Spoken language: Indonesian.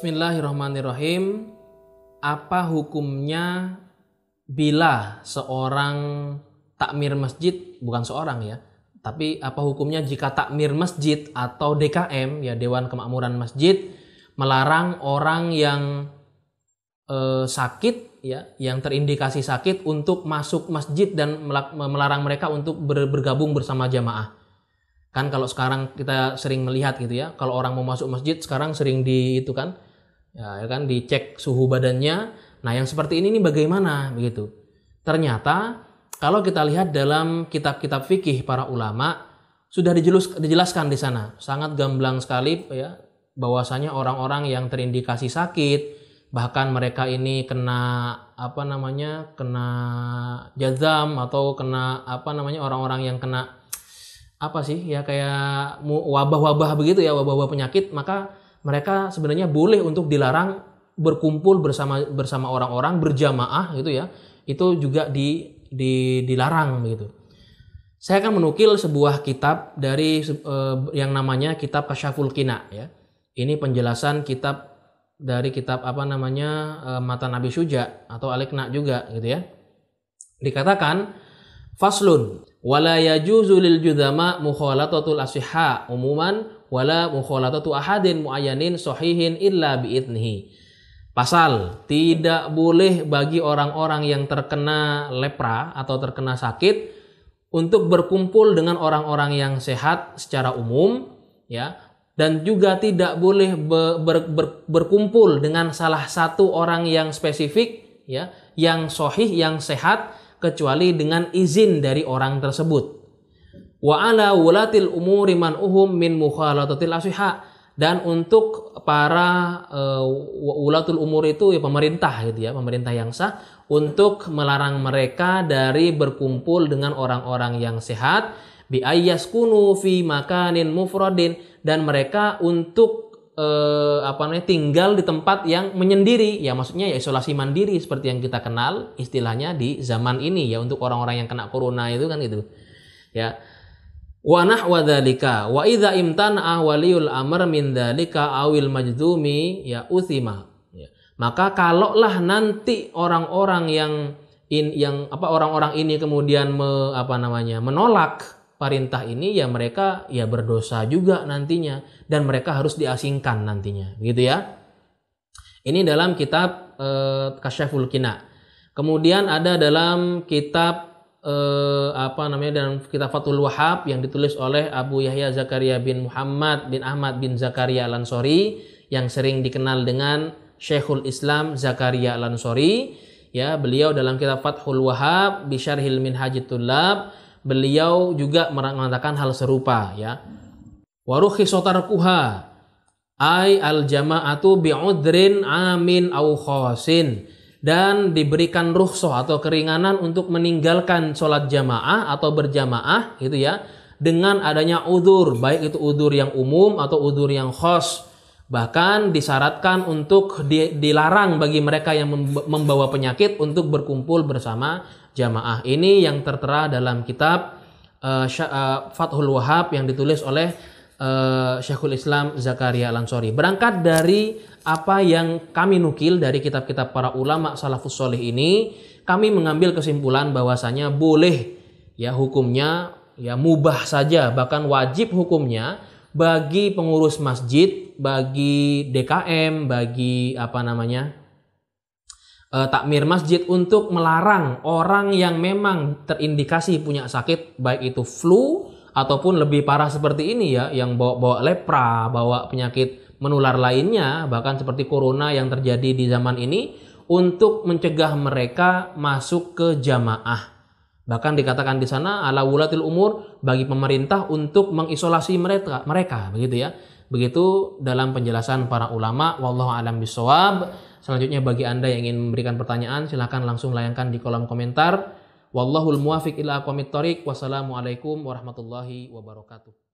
Bismillahirrahmanirrahim. Apa hukumnya bila seorang takmir masjid, bukan seorang ya, tapi apa hukumnya jika takmir masjid atau DKM ya, Dewan Kemakmuran Masjid, melarang orang yang sakit ya, yang terindikasi sakit untuk masuk masjid dan melarang mereka untuk bergabung bersama jamaah. Kan kalau sekarang kita sering melihat gitu ya, kalau orang mau masuk masjid sekarang sering itu kan, ya kan, dicek suhu badannya. Nah, yang seperti ini nih bagaimana begitu? Ternyata kalau kita lihat dalam kitab-kitab fikih para ulama sudah dijelaskan di sana sangat gamblang sekali ya, bahwasanya orang-orang yang terindikasi sakit, bahkan mereka ini kena kena jazam atau kena orang-orang yang kena kayak wabah-wabah begitu ya, wabah-wabah penyakit, maka mereka sebenarnya boleh untuk dilarang berkumpul bersama orang-orang berjamaah gitu ya. Itu juga dilarang begitu. Saya akan menukil sebuah kitab dari yang namanya kitab Kasyaful Qina ya. Ini penjelasan kitab dari kitab Matan Abi Syuja atau Al-Iqna juga gitu ya. Dikatakan faslun wala yajuzu lil judama mukhalatatul asihha umuman wala mukhalatatu ahadin muayyanin sahihin illa biidnihi. Pasal, tidak boleh bagi orang-orang yang terkena lepra atau terkena sakit untuk berkumpul dengan orang-orang yang sehat secara umum ya, dan juga tidak boleh berkumpul dengan salah satu orang yang spesifik ya, yang sahih, yang sehat, kecuali dengan izin dari orang tersebut. Wa ala wulatil umuri man'uhum min mukhalatatil ashiha, dan untuk para wulatul umur itu ya pemerintah gitu ya, pemerintah yang sah, untuk melarang mereka dari berkumpul dengan orang-orang yang sehat bi ayyaskunu fi makanin mufradin, dan mereka untuk tinggal di tempat yang menyendiri ya, maksudnya ya isolasi mandiri seperti yang kita kenal istilahnya di zaman ini ya, untuk orang-orang yang kena corona itu kan gitu ya. Wa nahwa dzalika wa idza imtana'a waliul amr min dzalika awil majdumi ya uthima ya. Maka kalaulah nanti orang-orang orang-orang ini kemudian menolak perintah ini ya, mereka ya berdosa juga nantinya, dan mereka harus diasingkan nantinya gitu ya. Ini dalam kitab Kasyaful Qina. Kemudian ada dalam kitab dalam kitab Fathul Wahhab yang ditulis oleh Abu Yahya Zakaria bin Muhammad bin Ahmad bin Zakaria Al-Ansori, yang sering dikenal dengan Syekhul Islam Zakaria Al-Ansori ya. Beliau dalam kitab Fathul Wahhab bi Syarhil Minhajit Tullab, beliau juga mengatakan hal serupa ya. Warukhisa tarkuha ay al jama'atu bi'udrin amin au khosin, dan diberikan rukhsah atau keringanan untuk meninggalkan sholat jamaah atau berjamaah gitu ya, dengan adanya udzur, baik itu udzur yang umum atau udzur yang khos. Bahkan disyaratkan untuk dilarang bagi mereka yang membawa penyakit untuk berkumpul bersama jamaah. Ini yang tertera dalam kitab Fathul Wahhab yang ditulis oleh Syekhul Islam Zakaria Al-Ansori. Berangkat dari apa yang kami nukil dari kitab-kitab para ulama salafus sholih ini, kami mengambil kesimpulan bahwasanya boleh ya, hukumnya ya mubah saja, bahkan wajib hukumnya bagi pengurus masjid, bagi DKM, bagi takmir masjid untuk melarang orang yang memang terindikasi punya sakit, baik itu flu ataupun lebih parah seperti ini ya, yang bawa lepra, bawa penyakit menular lainnya, bahkan seperti corona yang terjadi di zaman ini, untuk mencegah mereka masuk ke jamaah. Bahkan dikatakan di sana ala wulatil umur, bagi pemerintah untuk mengisolasi mereka begitu ya. Begitu dalam penjelasan para ulama, wallahu a'lam bishawab. Selanjutnya bagi Anda yang ingin memberikan pertanyaan, silakan langsung layangkan di kolom komentar. Wallahul muwafiq ila aqwamit thoriq. Wassalamualaikum warahmatullahi wabarakatuh.